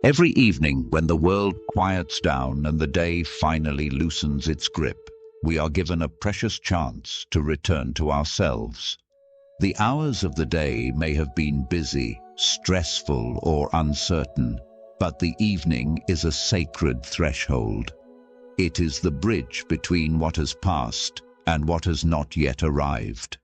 Every evening, when the world quiets down and the day finally loosens its grip, we are given a precious chance to return to ourselves. The hours of the day may have been busy, stressful, or uncertain, but the evening is a sacred threshold. It is the bridge between what has passed and what has not yet arrived.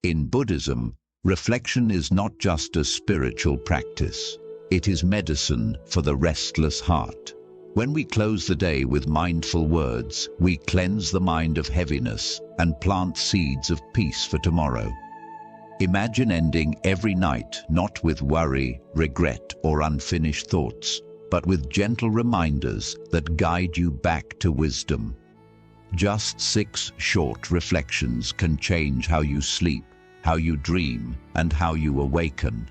In Buddhism, reflection is not just a spiritual practice. It is medicine for the restless heart. When we close the day with mindful words, we cleanse the mind of heaviness and plant seeds of peace for tomorrow. Imagine ending every night not with worry, regret, or unfinished thoughts, but with gentle reminders that guide you back to wisdom. Just 6 short reflections can change how you sleep, how you dream, and how you awaken.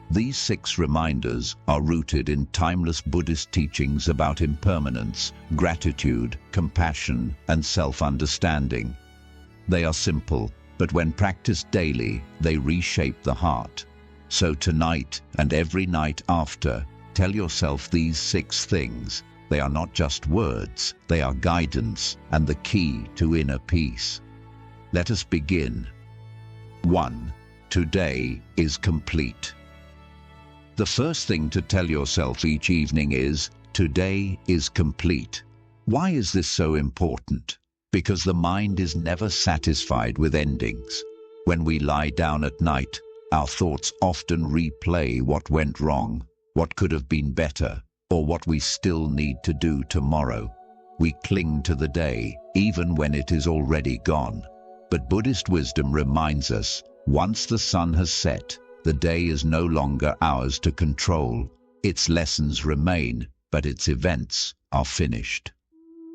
These 6 reminders are rooted in timeless Buddhist teachings about impermanence, gratitude, compassion, and self-understanding. They are simple, but when practiced daily, they reshape the heart. So tonight and every night after, tell yourself these 6 things. They are not just words, they are guidance and the key to inner peace. Let us begin. 1. Today is complete. The first thing to tell yourself each evening is, today is complete. Why is this so important? Because the mind is never satisfied with endings. When we lie down at night, our thoughts often replay what went wrong, what could have been better, or what we still need to do tomorrow. We cling to the day, even when it is already gone. But Buddhist wisdom reminds us, once the sun has set, the day is no longer ours to control. Its lessons remain, but its events are finished.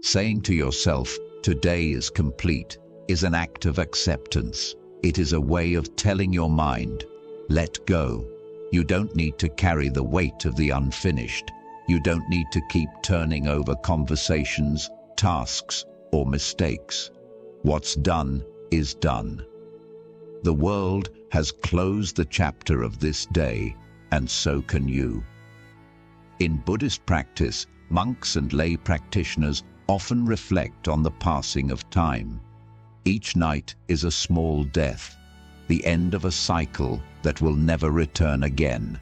Saying to yourself, today is complete, is an act of acceptance. It is a way of telling your mind, let go. You don't need to carry the weight of the unfinished. You don't need to keep turning over conversations, tasks, or mistakes. What's done is done. The world has closed the chapter of this day, and so can you. In Buddhist practice, monks and lay practitioners often reflect on the passing of time. Each night is a small death, the end of a cycle that will never return again.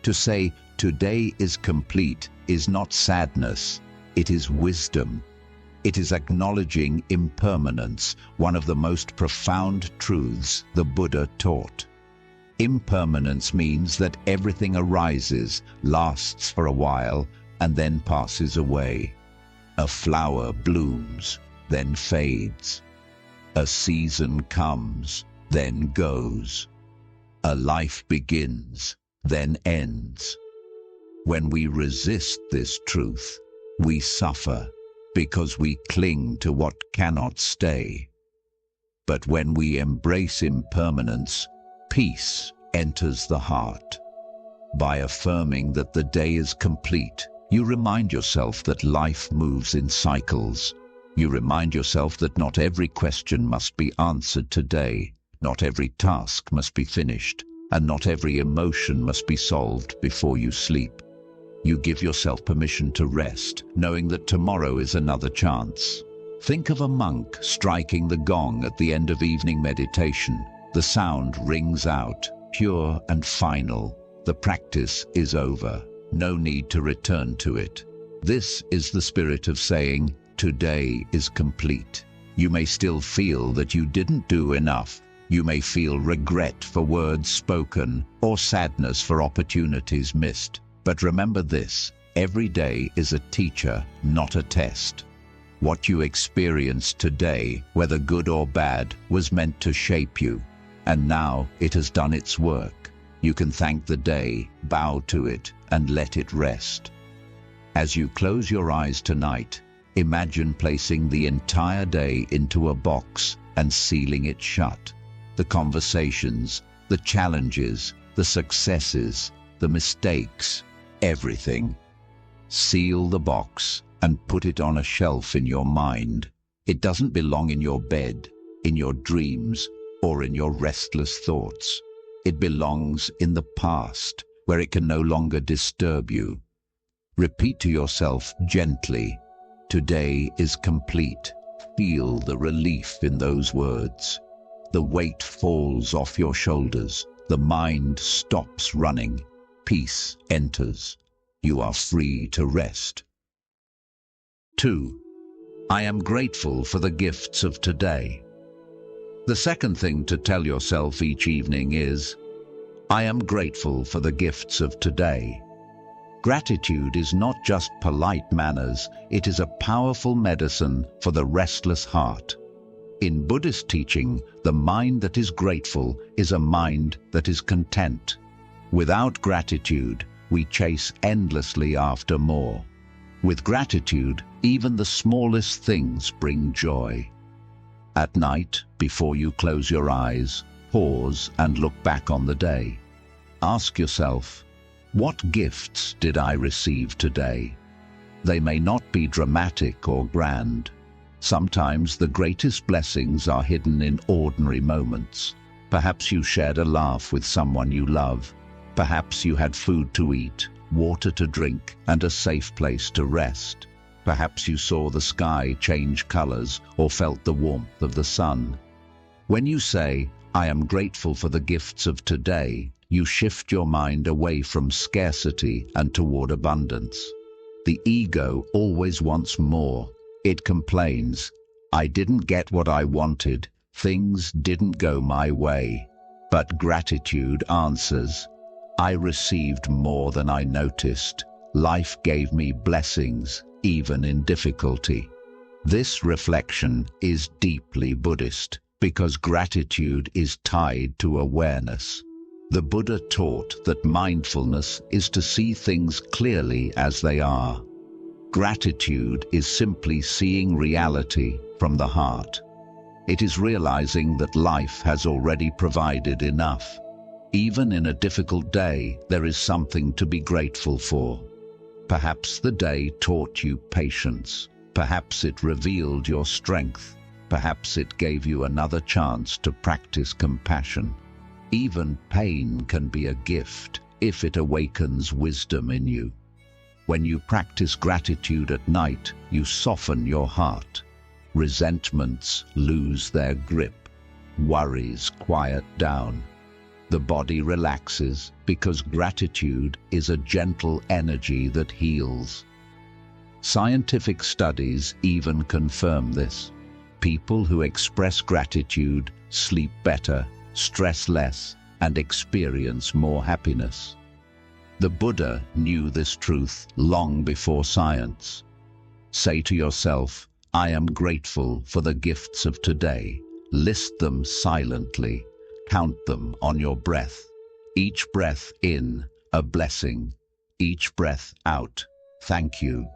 To say, today is complete, is not sadness, it is wisdom. It is acknowledging impermanence, one of the most profound truths the Buddha taught. Impermanence means that everything arises, lasts for a while, and then passes away. A flower blooms, then fades. A season comes, then goes. A life begins, then ends. When we resist this truth, we suffer, because we cling to what cannot stay. But when we embrace impermanence, peace enters the heart. By affirming that the day is complete, you remind yourself that life moves in cycles. You remind yourself that not every question must be answered today, not every task must be finished, and not every emotion must be solved before you sleep. You give yourself permission to rest, knowing that tomorrow is another chance. Think of a monk striking the gong at the end of evening meditation. The sound rings out, pure and final. The practice is over. No need to return to it. This is the spirit of saying, today is complete. You may still feel that you didn't do enough. You may feel regret for words spoken or sadness for opportunities missed. But remember this, every day is a teacher, not a test. What you experienced today, whether good or bad, was meant to shape you. And now it has done its work. You can thank the day, bow to it, and let it rest. As you close your eyes tonight, imagine placing the entire day into a box and sealing it shut. The conversations, the challenges, the successes, the mistakes, everything. Seal the box and put it on a shelf in your mind. It doesn't belong in your bed, in your dreams, or in your restless thoughts. It belongs in the past, where it can no longer disturb you. Repeat to yourself gently, "Today is complete." Feel the relief in those words. The weight falls off your shoulders. The mind stops running. Peace enters. You are free to rest. 2. I am grateful for the gifts of today. The second thing to tell yourself each evening is, I am grateful for the gifts of today. Gratitude is not just polite manners, it is a powerful medicine for the restless heart. In Buddhist teaching, the mind that is grateful is a mind that is content. Without gratitude, we chase endlessly after more. With gratitude, even the smallest things bring joy. At night, before you close your eyes, pause and look back on the day. Ask yourself, what gifts did I receive today? They may not be dramatic or grand. Sometimes the greatest blessings are hidden in ordinary moments. Perhaps you shared a laugh with someone you love. Perhaps you had food to eat, water to drink, and a safe place to rest. Perhaps you saw the sky change colors or felt the warmth of the sun. When you say, I am grateful for the gifts of today, you shift your mind away from scarcity and toward abundance. The ego always wants more. It complains, I didn't get what I wanted, things didn't go my way. But gratitude answers, I received more than I noticed. Life gave me blessings, even in difficulty. This reflection is deeply Buddhist because gratitude is tied to awareness. The Buddha taught that mindfulness is to see things clearly as they are. Gratitude is simply seeing reality from the heart. It is realizing that life has already provided enough. Even in a difficult day, there is something to be grateful for. Perhaps the day taught you patience. Perhaps it revealed your strength. Perhaps it gave you another chance to practice compassion. Even pain can be a gift if it awakens wisdom in you. When you practice gratitude at night, you soften your heart. Resentments lose their grip. Worries quiet down. The body relaxes because gratitude is a gentle energy that heals. Scientific studies even confirm this. People who express gratitude sleep better, stress less, and experience more happiness. The Buddha knew this truth long before science. Say to yourself, I am grateful for the gifts of today. List them silently. Count them on your breath. Each breath in, a blessing. Each breath out, thank you.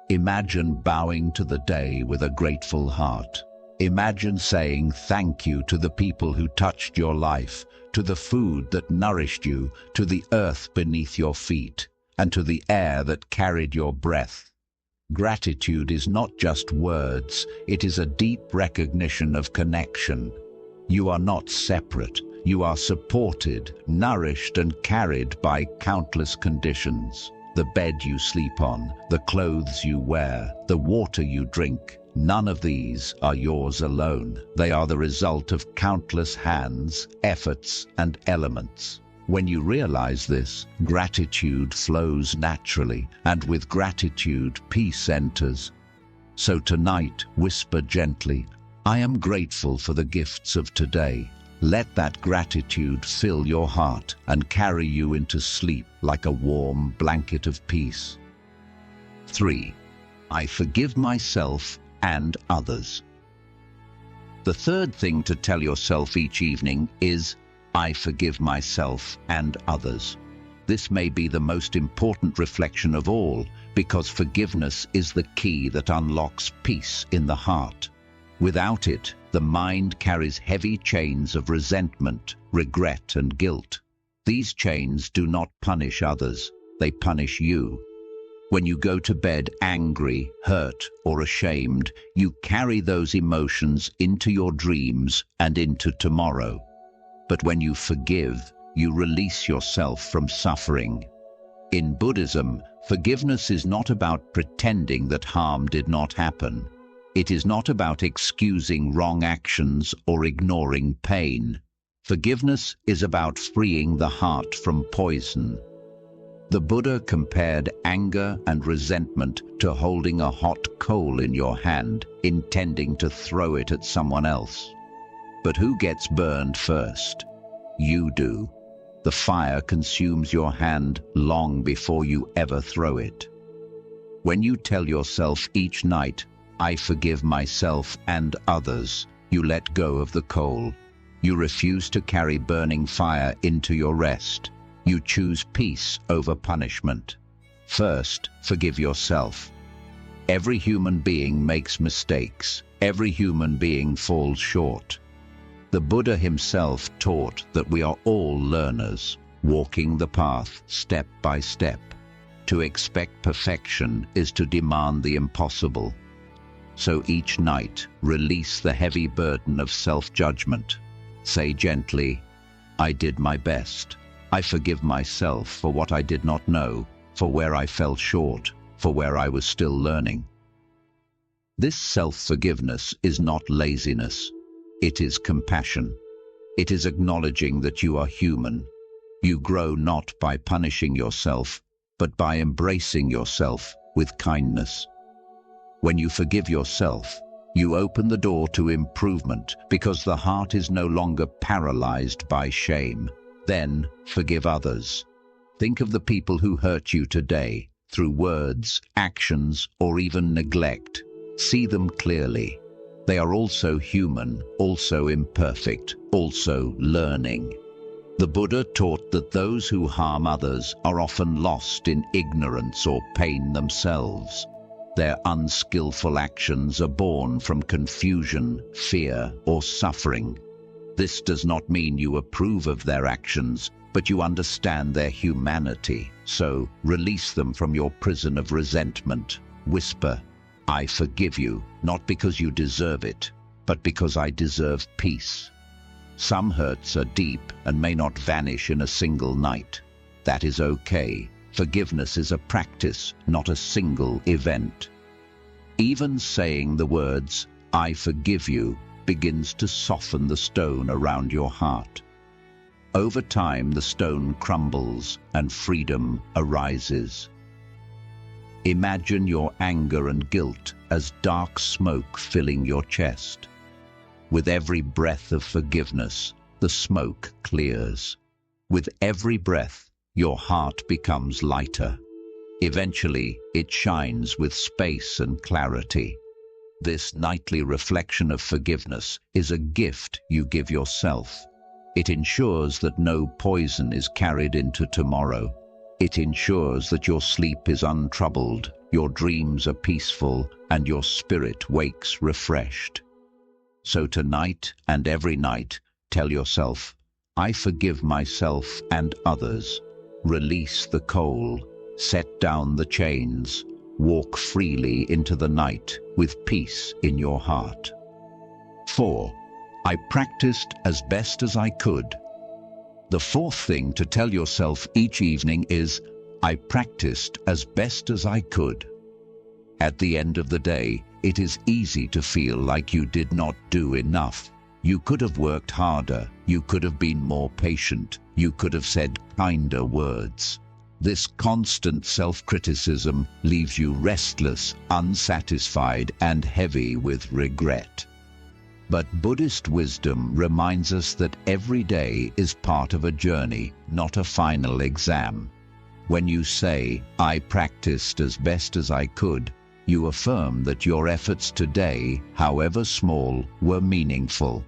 Imagine bowing to the day with a grateful heart. Imagine saying thank you to the people who touched your life, to the food that nourished you, to the earth beneath your feet, and to the air that carried your breath. Gratitude is not just words, it is a deep recognition of connection. You are not separate, you are supported, nourished, and carried by countless conditions. The bed you sleep on, the clothes you wear, the water you drink, none of these are yours alone. They are the result of countless hands, efforts, and elements. When you realize this, gratitude flows naturally, and with gratitude, peace enters. So tonight, whisper gently, I am grateful for the gifts of today. Let that gratitude fill your heart and carry you into sleep like a warm blanket of peace. 3. I forgive myself and others. The third thing to tell yourself each evening is, I forgive myself and others. This may be the most important reflection of all, because forgiveness is the key that unlocks peace in the heart. Without it, the mind carries heavy chains of resentment, regret, and guilt. These chains do not punish others, they punish you. When you go to bed angry, hurt, or ashamed, you carry those emotions into your dreams and into tomorrow. But when you forgive, you release yourself from suffering. In Buddhism, forgiveness is not about pretending that harm did not happen. It is not about excusing wrong actions or ignoring pain. Forgiveness is about freeing the heart from poison. The Buddha compared anger and resentment to holding a hot coal in your hand, intending to throw it at someone else. But who gets burned first? You do. The fire consumes your hand long before you ever throw it. When you tell yourself each night, "I forgive myself and others," you let go of the coal. You refuse to carry burning fire into your rest. You choose peace over punishment. First, forgive yourself. Every human being makes mistakes. Every human being falls short. The Buddha himself taught that we are all learners, walking the path step by step. To expect perfection is to demand the impossible. So each night, release the heavy burden of self-judgment. Say gently, "I did my best. I forgive myself for what I did not know, for where I fell short, for where I was still learning." This self-forgiveness is not laziness. It is compassion. It is acknowledging that you are human. You grow not by punishing yourself, but by embracing yourself with kindness. When you forgive yourself, you open the door to improvement because the heart is no longer paralyzed by shame. Then forgive others. Think of the people who hurt you today, through words, actions, or even neglect. See them clearly. They are also human, also imperfect, also learning. The Buddha taught that those who harm others are often lost in ignorance or pain themselves. Their unskillful actions are born from confusion, fear, or suffering. This does not mean you approve of their actions, but you understand their humanity. So release them from your prison of resentment. Whisper, "I forgive you, not because you deserve it, but because I deserve peace." Some hurts are deep and may not vanish in a single night. That is okay. Forgiveness is a practice, not a single event. Even saying the words, "I forgive you," begins to soften the stone around your heart. Over time, the stone crumbles and freedom arises. Imagine your anger and guilt as dark smoke filling your chest. With every breath of forgiveness, the smoke clears. With every breath, your heart becomes lighter. Eventually, it shines with space and clarity. This nightly reflection of forgiveness is a gift you give yourself. It ensures that no poison is carried into tomorrow. It ensures that your sleep is untroubled, your dreams are peaceful, and your spirit wakes refreshed. So tonight and every night, tell yourself, "I forgive myself and others." Release the coal, set down the chains, walk freely into the night with peace in your heart. 4. I practiced as best as I could. The fourth thing to tell yourself each evening is, "I practiced as best as I could." At the end of the day, it is easy to feel like you did not do enough. You could have worked harder, you could have been more patient, you could have said kinder words. This constant self-criticism leaves you restless, unsatisfied, and heavy with regret. But Buddhist wisdom reminds us that every day is part of a journey, not a final exam. When you say, "I practiced as best as I could," you affirm that your efforts today, however small, were meaningful.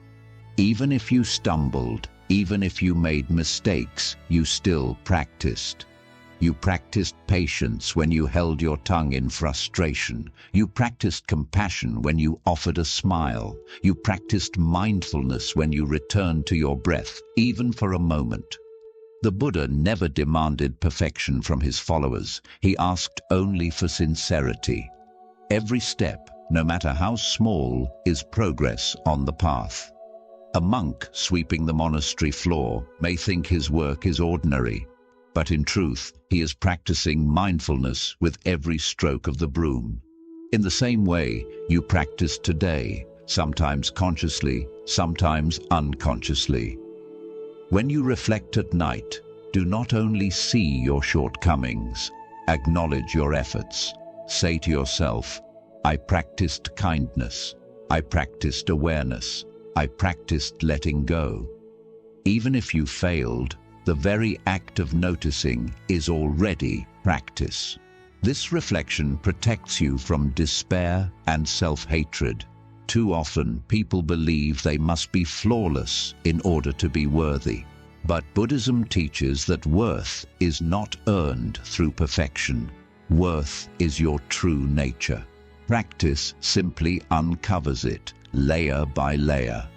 Even if you stumbled, even if you made mistakes, you still practiced. You practiced patience when you held your tongue in frustration. You practiced compassion when you offered a smile. You practiced mindfulness when you returned to your breath, even for a moment. The Buddha never demanded perfection from his followers. He asked only for sincerity. Every step, no matter how small, is progress on the path. A monk sweeping the monastery floor may think his work is ordinary, but in truth, he is practicing mindfulness with every stroke of the broom. In the same way, you practice today, sometimes consciously, sometimes unconsciously. When you reflect at night, do not only see your shortcomings, acknowledge your efforts. Say to yourself, I practiced kindness, I practiced awareness, I practiced letting go. Even if you failed, the very act of noticing is already practice. This reflection protects you from despair and self-hatred. Too often, people believe they must be flawless in order to be worthy. But Buddhism teaches that worth is not earned through perfection. Worth is your true nature. Practice simply uncovers it, layer by layer.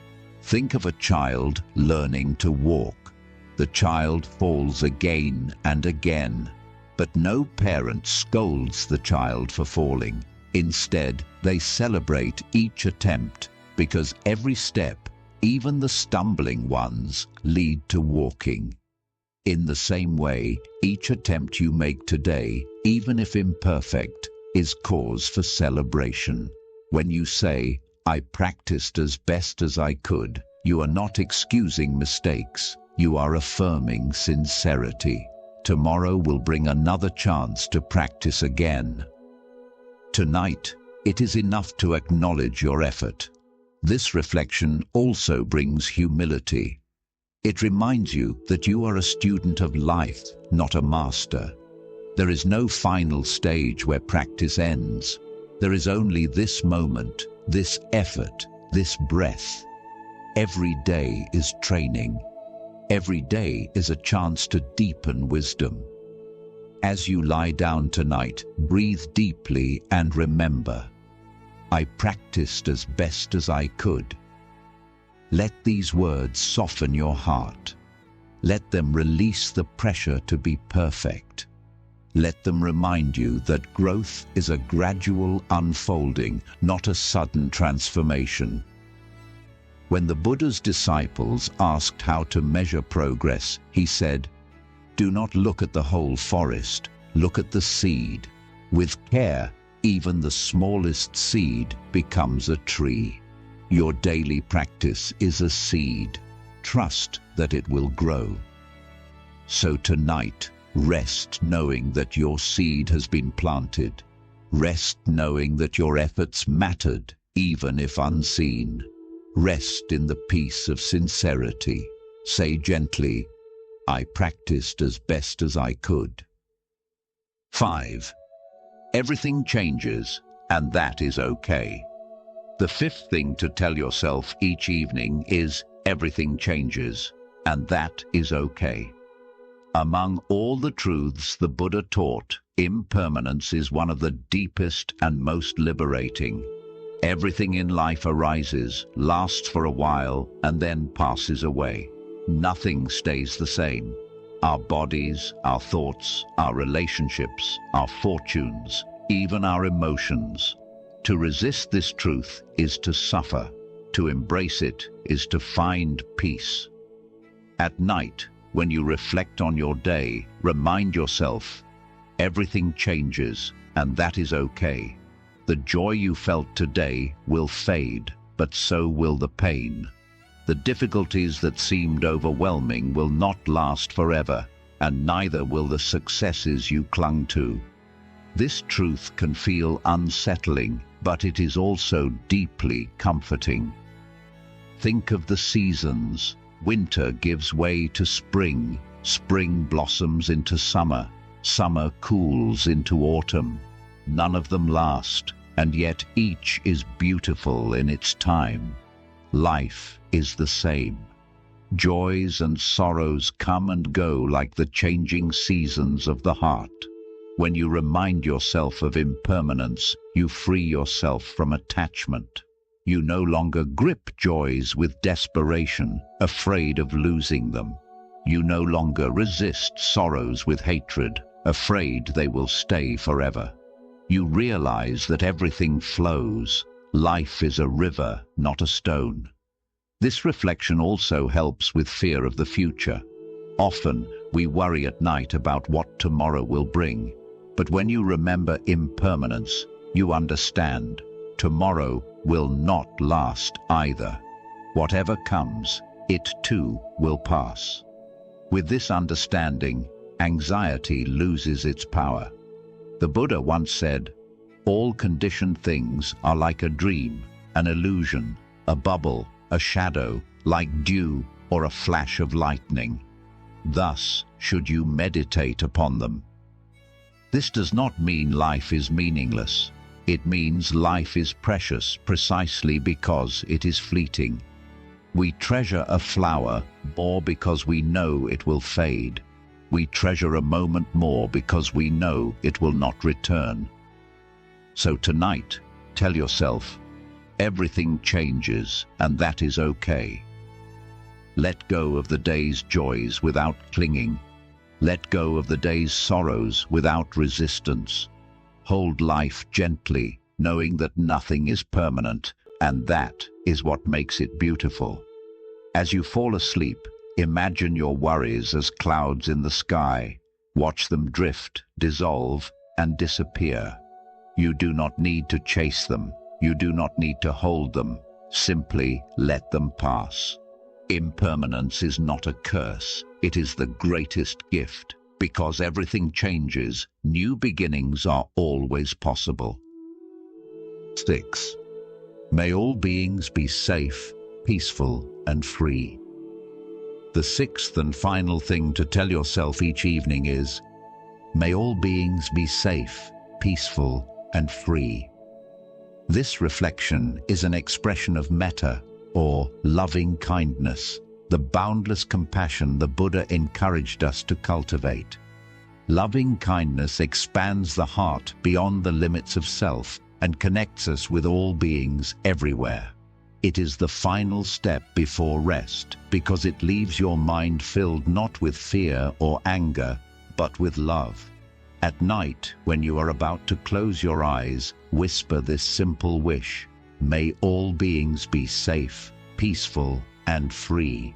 Think of a child learning to walk. The child falls again and again, but no parent scolds the child for falling. Instead, they celebrate each attempt, because every step, even the stumbling ones, lead to walking. In the same way, each attempt you make today, even if imperfect, is cause for celebration. When you say, I practiced as best as I could, you are not excusing mistakes, you are affirming sincerity. Tomorrow will bring another chance to practice again. Tonight, it is enough to acknowledge your effort. This reflection also brings humility. It reminds you that you are a student of life, not a master. There is no final stage where practice ends. There is only this moment, this effort, this breath. Every day is training. Every day is a chance to deepen wisdom. As you lie down tonight, breathe deeply and remember, I practiced as best as I could. Let these words soften your heart. Let them release the pressure to be perfect. Let them remind you that growth is a gradual unfolding, not a sudden transformation. When the Buddha's disciples asked how to measure progress, he said, do not look at the whole forest, look at the seed. With care, even the smallest seed becomes a tree. Your daily practice is a seed. Trust that it will grow. So tonight, rest knowing that your seed has been planted. Rest knowing that your efforts mattered, even if unseen. Rest in the peace of sincerity. Say gently, I practiced as best as I could. 5. Everything changes, and that is okay. The fifth thing to tell yourself each evening is, everything changes, and that is okay. Among all the truths the Buddha taught, impermanence is one of the deepest and most liberating. Everything in life arises, lasts for a while, and then passes away. Nothing stays the same. Our bodies, our thoughts, our relationships, our fortunes, even our emotions. To resist this truth is to suffer. To embrace it is to find peace. At night, when you reflect on your day, remind yourself, everything changes, and that is okay. The joy you felt today will fade, but so will the pain. The difficulties that seemed overwhelming will not last forever, and neither will the successes you clung to. This truth can feel unsettling, but it is also deeply comforting. Think of the seasons. Winter gives way to spring, spring blossoms into summer, summer cools into autumn. None of them last, and yet each is beautiful in its time. Life is the same. Joys and sorrows come and go like the changing seasons of the heart. When you remind yourself of impermanence, you free yourself from attachment. You no longer grip joys with desperation, afraid of losing them. You no longer resist sorrows with hatred, afraid they will stay forever. You realize that everything flows. Life is a river, not a stone. This reflection also helps with fear of the future. Often, we worry at night about what tomorrow will bring. But when you remember impermanence, you understand tomorrow will not last either. Whatever comes, it too will pass. With this understanding, anxiety loses its power. The Buddha once said, "All conditioned things are like a dream, an illusion, a bubble, a shadow, like dew or a flash of lightning. Thus should you meditate upon them." This does not mean life is meaningless. It means life is precious precisely because it is fleeting. We treasure a flower more because we know it will fade. We treasure a moment more because we know it will not return. So tonight, tell yourself, everything changes and that is okay. Let go of the day's joys without clinging. Let go of the day's sorrows without resistance. Hold life gently, knowing that nothing is permanent, and that is what makes it beautiful. As you fall asleep, imagine your worries as clouds in the sky. Watch them drift, dissolve, and disappear. You do not need to chase them. You do not need to hold them. Simply let them pass. Impermanence is not a curse. It is the greatest gift. Because everything changes, new beginnings are always possible. 6. May all beings be safe, peaceful, and free. The sixth and final thing to tell yourself each evening is, may all beings be safe, peaceful, and free. This reflection is an expression of metta, or loving kindness, the boundless compassion the Buddha encouraged us to cultivate. Loving kindness expands the heart beyond the limits of self and connects us with all beings everywhere. It is the final step before rest because it leaves your mind filled not with fear or anger, but with love. At night, when you are about to close your eyes, whisper this simple wish: may all beings be safe, peaceful, and free.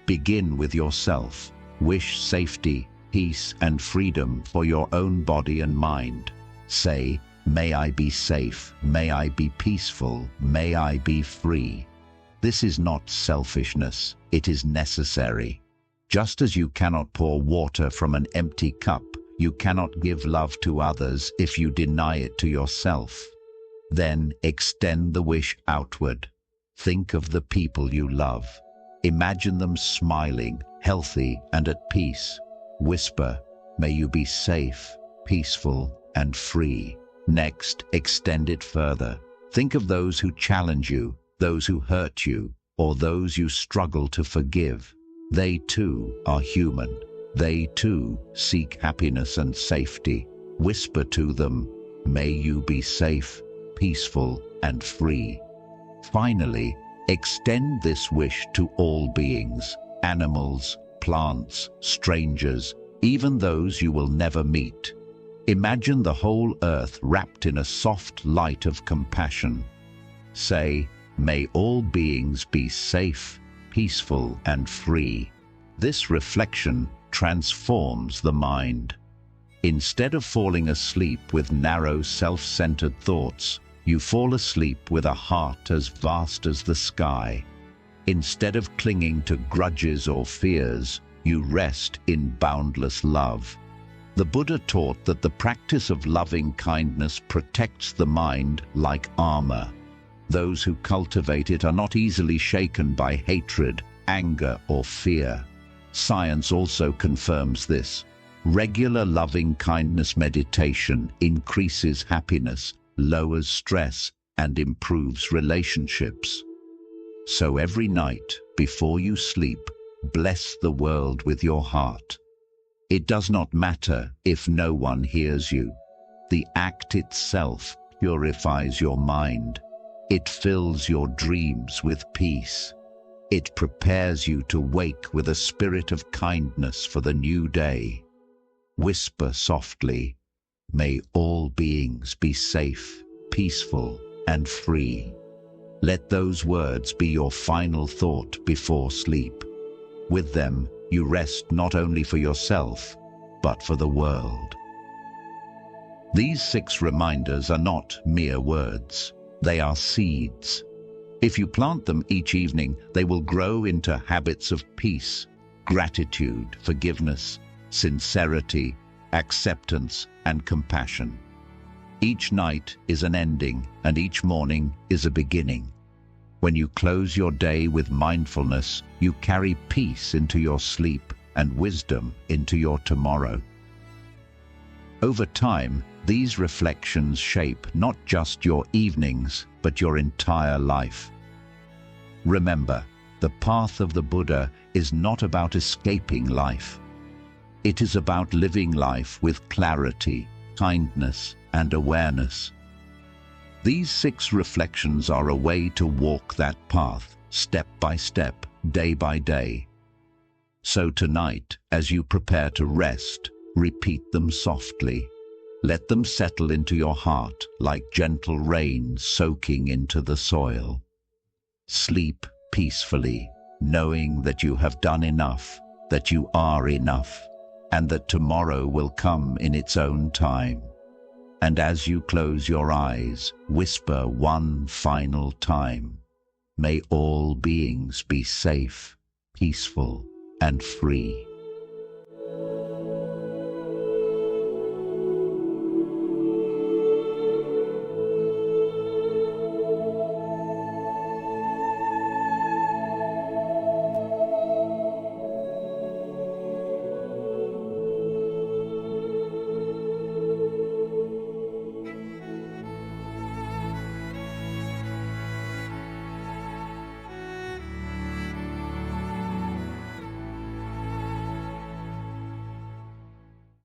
Begin with yourself. Wish safety, peace, and freedom for your own body and mind. Say, may I be safe, may I be peaceful, may I be free. This is not selfishness, it is necessary. Just as you cannot pour water from an empty cup, you cannot give love to others if you deny it to yourself. Then extend the wish outward. Think of the people you love. Imagine them smiling, healthy, and at peace. Whisper, may you be safe, peaceful, and free. Next, extend it further. Think of those who challenge you, those who hurt you, or those you struggle to forgive. They too are human. They too seek happiness and safety. Whisper to them, may you be safe, peaceful, and free. Finally, extend this wish to all beings, animals, plants, strangers, even those you will never meet. Imagine the whole earth wrapped in a soft light of compassion. Say, may all beings be safe, peaceful, and free. This reflection transforms the mind. Instead of falling asleep with narrow, self-centered thoughts, you fall asleep with a heart as vast as the sky. Instead of clinging to grudges or fears, you rest in boundless love. The Buddha taught that the practice of loving kindness protects the mind like armor. Those who cultivate it are not easily shaken by hatred, anger, or fear. Science also confirms this. Regular loving kindness meditation increases happiness, lowers stress, and improves relationships. So every night, before you sleep, bless the world with your heart. It does not matter if no one hears you. The act itself purifies your mind. It fills your dreams with peace. It prepares you to wake with a spirit of kindness for the new day. Whisper softly, may all beings be safe, peaceful, and free. Let those words be your final thought before sleep. With them, you rest not only for yourself, but for the world. These 6 reminders are not mere words. They are seeds. If you plant them each evening, they will grow into habits of peace, gratitude, forgiveness, sincerity, acceptance, and compassion. Each night is an ending, and each morning is a beginning. When you close your day with mindfulness, you carry peace into your sleep and wisdom into your tomorrow. Over time, these reflections shape not just your evenings, but your entire life. Remember, the path of the Buddha is not about escaping life. It is about living life with clarity, kindness, and awareness. These 6 reflections are a way to walk that path, step by step, day by day. So tonight, as you prepare to rest, repeat them softly. Let them settle into your heart like gentle rain soaking into the soil. Sleep peacefully, knowing that you have done enough, that you are enough, and that tomorrow will come in its own time. And as you close your eyes, whisper one final time, "May all beings be safe, peaceful, and free."